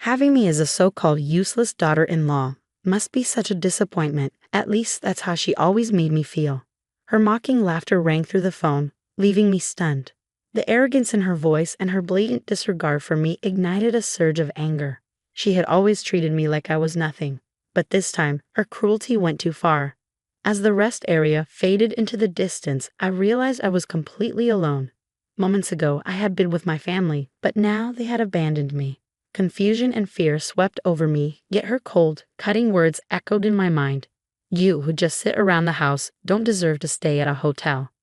Having me as a so-called useless daughter-in-law must be such a disappointment. At least that's how she always made me feel. Her mocking laughter rang through the phone, leaving me stunned. The arrogance in her voice and her blatant disregard for me ignited a surge of anger. She had always treated me like I was nothing, but this time her cruelty went too far. As the rest area faded into the distance, I realized I was completely alone. Moments ago, I had been with my family, but now they had abandoned me. Confusion and fear swept over me, yet her cold, cutting words echoed in my mind. You who just sit around the house don't deserve to stay at a hotel.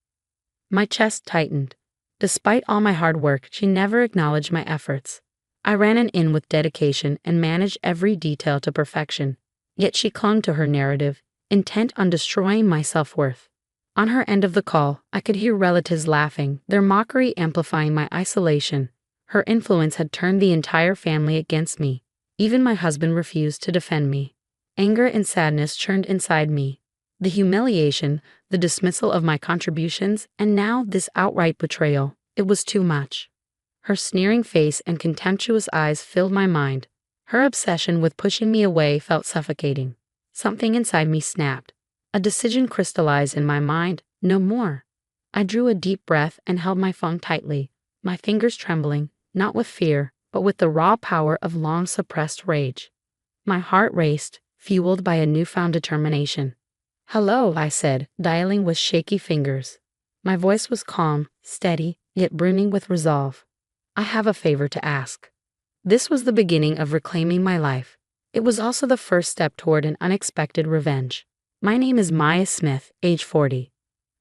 My chest tightened. Despite all my hard work, she never acknowledged my efforts. I ran an inn with dedication and managed every detail to perfection, yet she clung to her narrative, intent on destroying my self-worth. On her end of the call, I could hear relatives laughing, their mockery amplifying my isolation. Her influence had turned the entire family against me. Even my husband refused to defend me. Anger and sadness churned inside me. The humiliation, the dismissal of my contributions, and now this outright betrayal. It was too much. Her sneering face and contemptuous eyes filled my mind. Her obsession with pushing me away felt suffocating. Something inside me snapped. A decision crystallized in my mind. No more. I drew a deep breath and held my phone tightly, my fingers trembling, not with fear, but with the raw power of long-suppressed rage. My heart raced, fueled by a newfound determination. "Hello," I said, dialing with shaky fingers. My voice was calm, steady, yet brimming with resolve. "I have a favor to ask." This was the beginning of reclaiming my life. It was also the first step toward an unexpected revenge. My name is Maya Smith, age 40.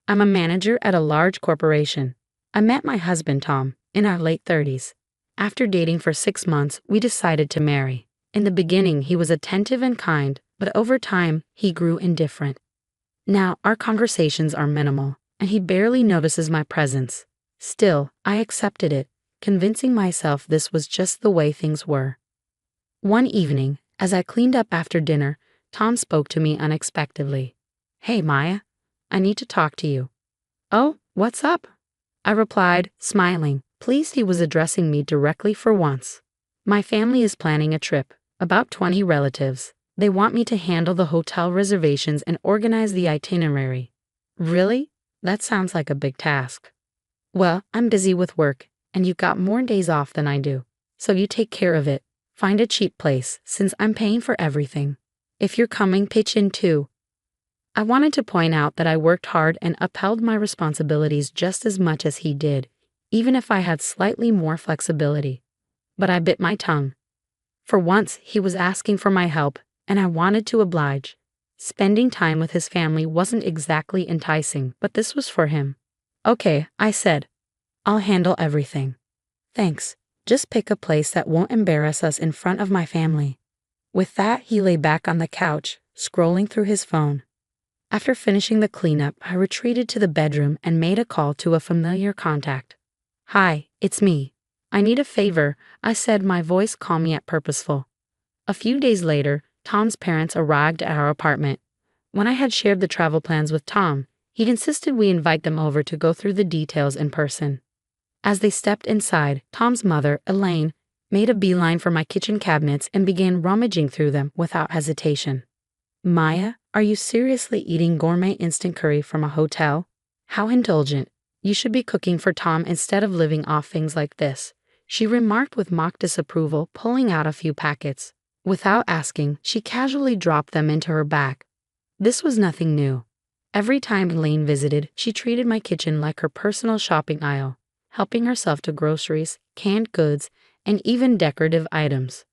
I'm a manager at a large corporation. I met my husband, Tom, in our late 30s. After dating for 6 months, we decided to marry. In the beginning, he was attentive and kind, but over time, he grew indifferent. Now, our conversations are minimal, and he barely notices my presence. Still, I accepted it, convincing myself this was just the way things were. One evening, as I cleaned up after dinner, Tom spoke to me unexpectedly. "Hey, Maya, I need to talk to you." "Oh, what's up?" I replied, smiling, pleased he was addressing me directly for once. "My family is planning a trip, about 20 relatives. They want me to handle the hotel reservations and organize the itinerary." "Really? That sounds like a big task." "Well, I'm busy with work, and you've got more days off than I do. So you take care of it. Find a cheap place, since I'm paying for everything. If you're coming, pitch in too." I wanted to point out that I worked hard and upheld my responsibilities just as much as he did, even if I had slightly more flexibility. But I bit my tongue. For once, he was asking for my help, and I wanted to oblige. Spending time with his family wasn't exactly enticing, but this was for him. "Okay," I said. "I'll handle everything." "Thanks. Just pick a place that won't embarrass us in front of my family." With that, he lay back on the couch, scrolling through his phone. After finishing the cleanup, I retreated to the bedroom and made a call to a familiar contact. "Hi, it's me. I need a favor," I said, my voice calm yet purposeful. A few days later, Tom's parents arrived at our apartment. When I had shared the travel plans with Tom, he insisted we invite them over to go through the details in person. As they stepped inside, Tom's mother, Elaine, made a beeline for my kitchen cabinets and began rummaging through them without hesitation. "Maya, are you seriously eating gourmet instant curry from a hotel? How indulgent. You should be cooking for Tom instead of living off things like this," she remarked with mock disapproval, pulling out a few packets. Without asking, she casually dropped them into her bag. This was nothing new. Every time Elaine visited, she treated my kitchen like her personal shopping aisle, helping herself to groceries, canned goods, and even decorative items.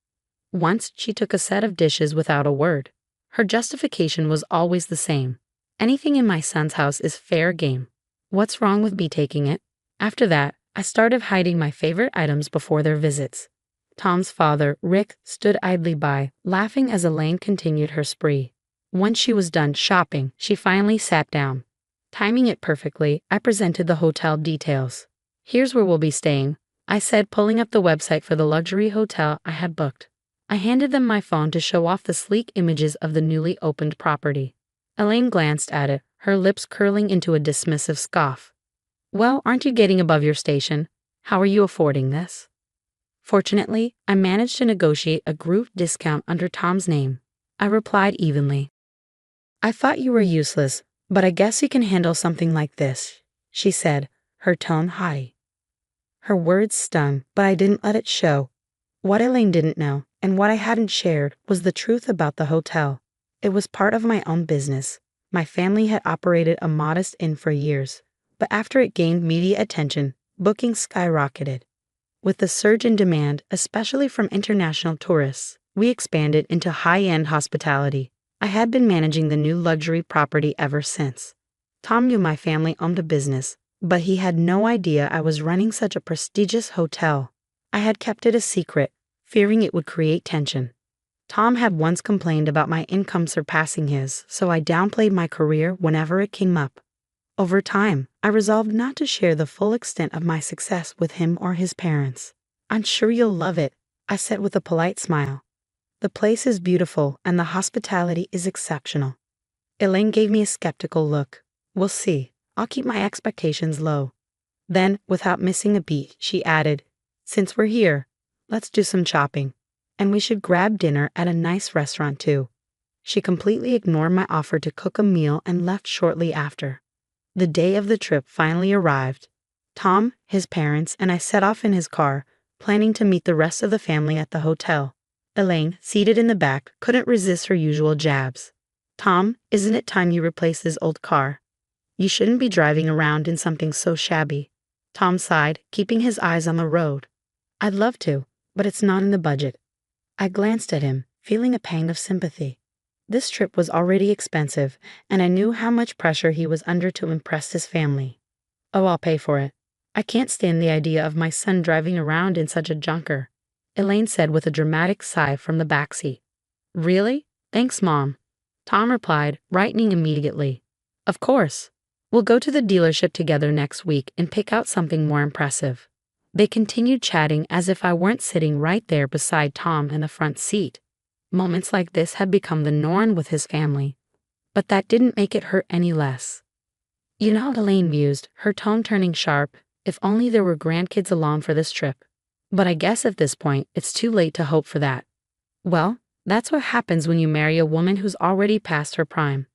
Once, she took a set of dishes without a word. Her justification was always the same. "Anything in my son's house is fair game. What's wrong with me taking it?" After that, I started hiding my favorite items before their visits. Tom's father, Rick, stood idly by, laughing as Elaine continued her spree. Once she was done shopping, she finally sat down. Timing it perfectly, I presented the hotel details. "Here's where we'll be staying," I said, pulling up the website for the luxury hotel I had booked. I handed them my phone to show off the sleek images of the newly opened property. Elaine glanced at it, her lips curling into a dismissive scoff. "Well, aren't you getting above your station? How are you affording this?" Fortunately, I managed to negotiate a group discount under Tom's name. I replied evenly. I thought you were useless, but I guess you can handle something like this, she said, her tone haughty. Her words stung, but I didn't let it show. What Elaine didn't know, and what I hadn't shared, was the truth about the hotel. It was part of my own business. My family had operated a modest inn for years, but after it gained media attention, bookings skyrocketed. With the surge in demand, especially from international tourists, we expanded into high-end hospitality. I had been managing the new luxury property ever since. Tom knew my family owned a business, but he had no idea I was running such a prestigious hotel. I had kept it a secret, fearing it would create tension. Tom had once complained about my income surpassing his, so I downplayed my career whenever it came up. Over time, I resolved not to share the full extent of my success with him or his parents. I'm sure you'll love it, I said with a polite smile. The place is beautiful and the hospitality is exceptional. Elaine gave me a skeptical look. We'll see. I'll keep my expectations low. Then, without missing a beat, she added, since we're here, let's do some shopping. And we should grab dinner at a nice restaurant too. She completely ignored my offer to cook a meal and left shortly after. The day of the trip finally arrived. Tom, his parents, and I set off in his car, planning to meet the rest of the family at the hotel. Elaine, seated in the back, couldn't resist her usual jabs. Tom, isn't it time you replaced this old car? You shouldn't be driving around in something so shabby. Tom sighed, keeping his eyes on the road. I'd love to, but it's not in the budget. I glanced at him, feeling a pang of sympathy. This trip was already expensive, and I knew how much pressure he was under to impress his family. Oh, I'll pay for it. I can't stand the idea of my son driving around in such a junker, Elaine said with a dramatic sigh from the backseat. Really? Thanks, Mom. Tom replied, brightening immediately. Of course. We'll go to the dealership together next week and pick out something more impressive. They continued chatting as if I weren't sitting right there beside Tom in the front seat. Moments like this had become the norm with his family, but that didn't make it hurt any less. You know, Elaine mused, her tone turning sharp, if only there were grandkids along for this trip. But I guess at this point, it's too late to hope for that. Well, that's what happens when you marry a woman who's already past her prime.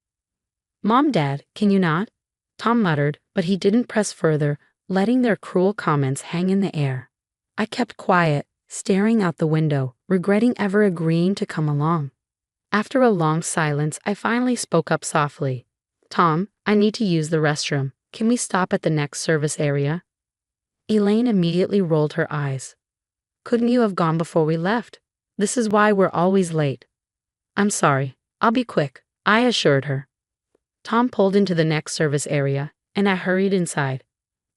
Mom, Dad, can you not? Tom muttered, but he didn't press further, letting their cruel comments hang in the air. I kept quiet, staring out the window, regretting ever agreeing to come along. After a long silence, I finally spoke up softly. Tom, I need to use the restroom. Can we stop at the next service area? Elaine immediately rolled her eyes. Couldn't you have gone before we left? This is why we're always late. I'm sorry. I'll be quick, I assured her. Tom pulled into the next service area, and I hurried inside.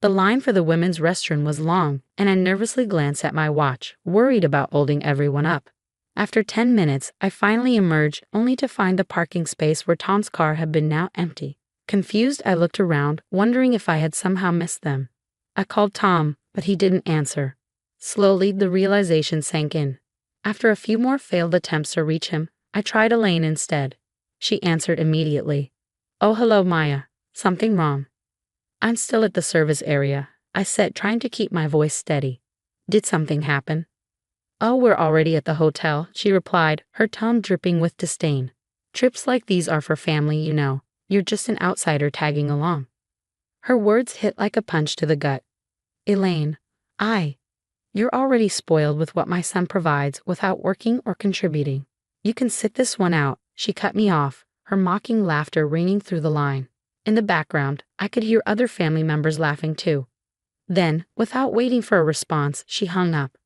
The line for the women's restroom was long, and I nervously glanced at my watch, worried about holding everyone up. After 10 minutes, I finally emerged, only to find the parking space where Tom's car had been now empty. Confused, I looked around, wondering if I had somehow missed them. I called Tom, but he didn't answer. Slowly, the realization sank in. After a few more failed attempts to reach him, I tried Elaine instead. She answered immediately. Oh, hello, Maya. Something wrong? I'm still at the service area, I said, trying to keep my voice steady. Did something happen? Oh, we're already at the hotel, she replied, her tone dripping with disdain. Trips like these are for family, you know. You're just an outsider tagging along. Her words hit like a punch to the gut. Elaine, you're already spoiled with what my son provides without working or contributing. You can sit this one out, she cut me off, her mocking laughter ringing through the line. In the background, I could hear other family members laughing too. Then, without waiting for a response, she hung up.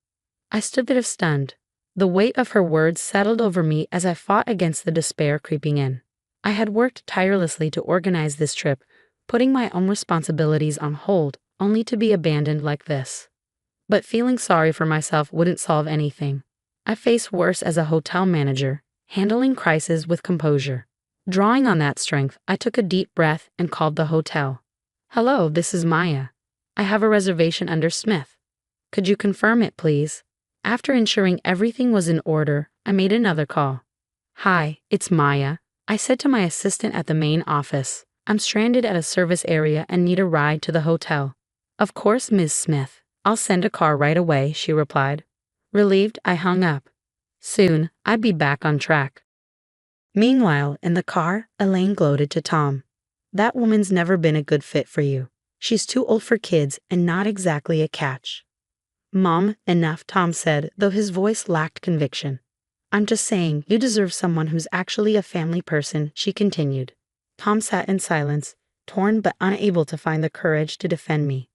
I stood there stunned. The weight of her words settled over me as I fought against the despair creeping in. I had worked tirelessly to organize this trip, putting my own responsibilities on hold, only to be abandoned like this. But feeling sorry for myself wouldn't solve anything. I faced worse as a hotel manager, handling crises with composure. Drawing on that strength, I took a deep breath and called the hotel. Hello, this is Maya. I have a reservation under Smith. Could you confirm it, please? After ensuring everything was in order, I made another call. Hi, it's Maya, I said to my assistant at the main office. I'm stranded at a service area and need a ride to the hotel. Of course, Ms. Smith. I'll send a car right away, she replied. Relieved, I hung up. Soon, I'd be back on track. Meanwhile, in the car, Elaine gloated to Tom. That woman's never been a good fit for you. She's too old for kids and not exactly a catch. Mom, enough, Tom said, though his voice lacked conviction. I'm just saying, you deserve someone who's actually a family person, she continued. Tom sat in silence, torn but unable to find the courage to defend me.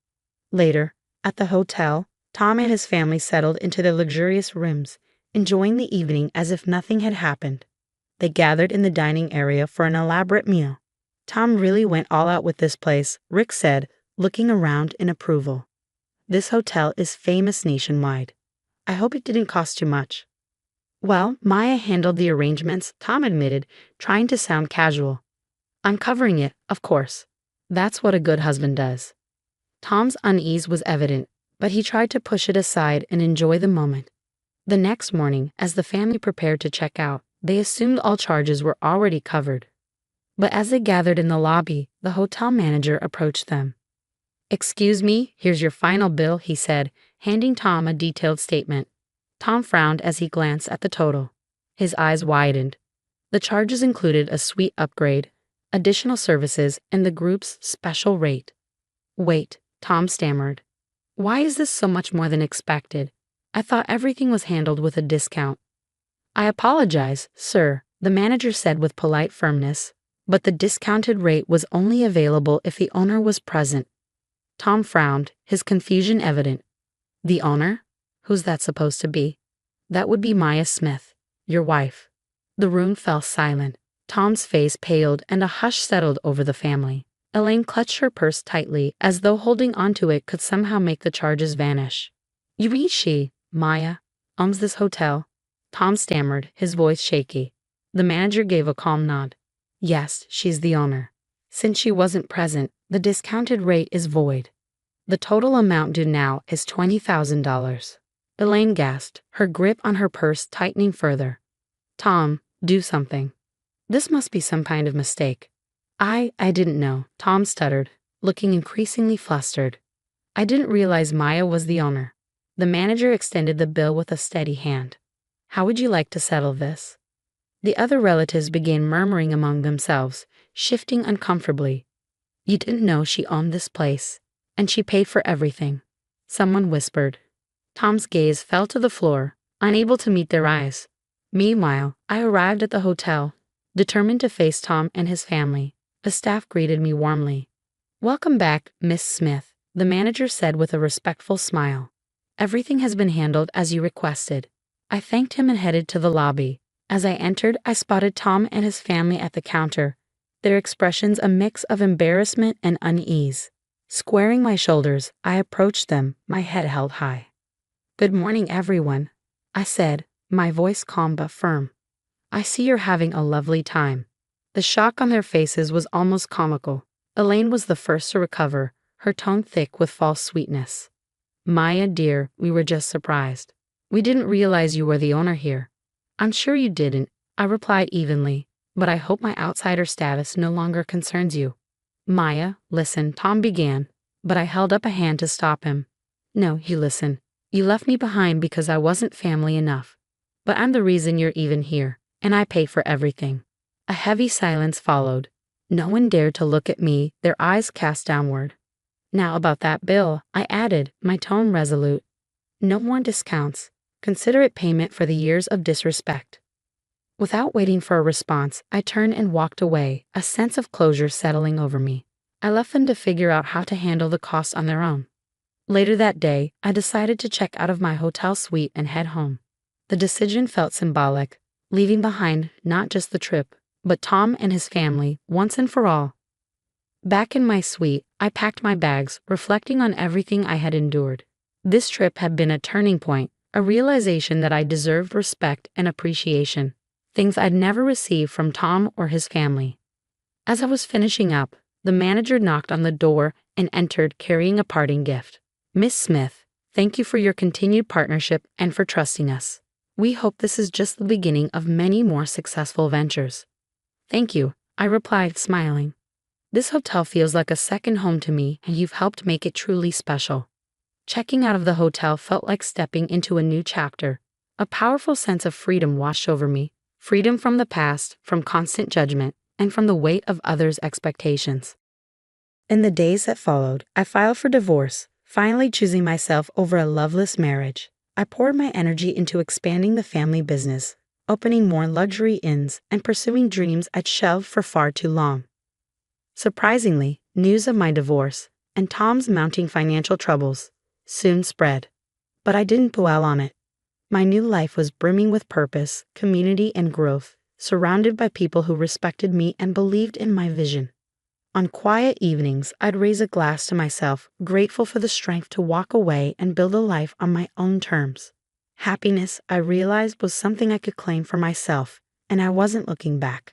Later, at the hotel, Tom and his family settled into their luxurious rooms, enjoying the evening as if nothing had happened. They gathered in the dining area for an elaborate meal. Tom really went all out with this place, Rick said, looking around in approval. This hotel is famous nationwide. I hope it didn't cost too much. Well, Maya handled the arrangements, Tom admitted, trying to sound casual. I'm covering it, of course. That's what a good husband does. Tom's unease was evident, but he tried to push it aside and enjoy the moment. The next morning, as the family prepared to check out, they assumed all charges were already covered. But as they gathered in the lobby, the hotel manager approached them. Excuse me, here's your final bill, he said, handing Tom a detailed statement. Tom frowned as he glanced at the total. His eyes widened. The charges included a suite upgrade, additional services, and the group's special rate. Wait, Tom stammered. Why is this so much more than expected? I thought everything was handled with a discount. I apologize, sir, the manager said with polite firmness, but the discounted rate was only available if the owner was present. Tom frowned, his confusion evident. The owner? Who's that supposed to be? That would be Maya Smith, your wife. The room fell silent. Tom's face paled and a hush settled over the family. Elaine clutched her purse tightly, as though holding onto it could somehow make the charges vanish. You mean she, Maya, owns this hotel? Tom stammered, his voice shaky. The manager gave a calm nod. Yes, she's the owner. Since she wasn't present, the discounted rate is void. The total amount due now is $20,000. Elaine gasped, her grip on her purse tightening further. Tom, do something. This must be some kind of mistake. I didn't know, Tom stuttered, looking increasingly flustered. I didn't realize Maya was the owner. The manager extended the bill with a steady hand. How would you like to settle this? The other relatives began murmuring among themselves, shifting uncomfortably. You didn't know she owned this place, and she paid for everything, someone whispered. Tom's gaze fell to the floor, unable to meet their eyes. Meanwhile, I arrived at the hotel, determined to face Tom and his family. The staff greeted me warmly. Welcome back, Miss Smith, the manager said with a respectful smile. Everything has been handled as you requested. I thanked him and headed to the lobby. As I entered, I spotted Tom and his family at the counter, their expressions a mix of embarrassment and unease. Squaring my shoulders, I approached them, my head held high. Good morning, everyone, I said, my voice calm but firm. I see you're having a lovely time. The shock on their faces was almost comical. Elaine was the first to recover, her tone thick with false sweetness. Maya, dear, we were just surprised. We didn't realize you were the owner here. I'm sure you didn't, I replied evenly, but I hope my outsider status no longer concerns you. Maya, listen, Tom began, but I held up a hand to stop him. No, listen. You left me behind because I wasn't family enough. But I'm the reason you're even here, and I pay for everything. A heavy silence followed. No one dared to look at me, their eyes cast downward. Now about that bill, I added, my tone resolute. No more discounts. Consider it payment for the years of disrespect. Without waiting for a response, I turned and walked away, a sense of closure settling over me. I left them to figure out how to handle the costs on their own. Later that day, I decided to check out of my hotel suite and head home. The decision felt symbolic, leaving behind not just the trip, but Tom and his family, once and for all. Back in my suite, I packed my bags, reflecting on everything I had endured. This trip had been a turning point, a realization that I deserved respect and appreciation, things I'd never received from Tom or his family. As I was finishing up, the manager knocked on the door and entered carrying a parting gift. Miss Smith, thank you for your continued partnership and for trusting us. We hope this is just the beginning of many more successful ventures. Thank you, I replied, smiling. This hotel feels like a second home to me, and you've helped make it truly special. Checking out of the hotel felt like stepping into a new chapter. A powerful sense of freedom washed over me, freedom from the past, from constant judgment, and from the weight of others' expectations. In the days that followed, I filed for divorce, finally choosing myself over a loveless marriage. I poured my energy into expanding the family business, opening more luxury inns, and pursuing dreams I'd shelved for far too long. Surprisingly, news of my divorce and Tom's mounting financial troubles soon spread. But I didn't dwell on it. My new life was brimming with purpose, community, and growth, surrounded by people who respected me and believed in my vision. On quiet evenings, I'd raise a glass to myself, grateful for the strength to walk away and build a life on my own terms. Happiness, I realized, was something I could claim for myself, and I wasn't looking back.